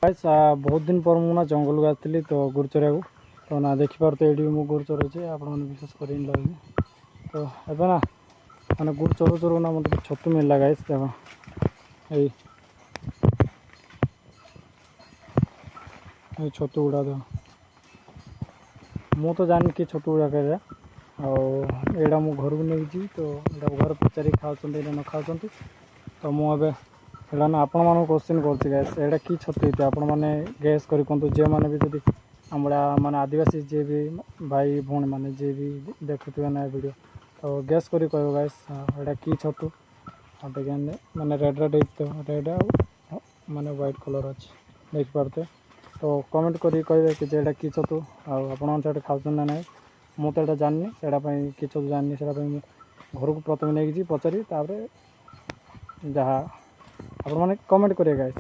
Guys बहुत दिन पर मुझे जंगल को आती तो गुड़ चरिया तो ना देखिपार ये मुझे गुड़ चरचे आप विशेष कर लगे तो एबे ना मैंने गुड़ चरु चरु ना मतलब छतु मिलला गाइस देखो ये छतु गुड़ा देख मु तो जानी कि छतु गुड़ा कह आईटा मो घर को नहीं तो यहाँ घर पचारि खाऊँ न खाऊँ तो मुझे ना आपण मान क्वेश्चन कर गैस एटा कि छतु आपण मैंने गैस कर जे मैंने भी जब हमरा माने आदिवासी जे भी भाई भौणी मैंने जे भी देखुवे ना वीडियो तो गैस करी कह गैस एटा कि छतु देखिए मैंने रेड रेड तो रेड माने व्हाइट कलर अच्छे देख पारते तो कमेंट करी कहे कि एटा कि छतु आपण से खाऊँ ना ना मु तो यहाँ जानी से कि छतु जानी से घर को प्रथम नहीं पचारि जहाँ आप मैंने कमेंट करें गाइस।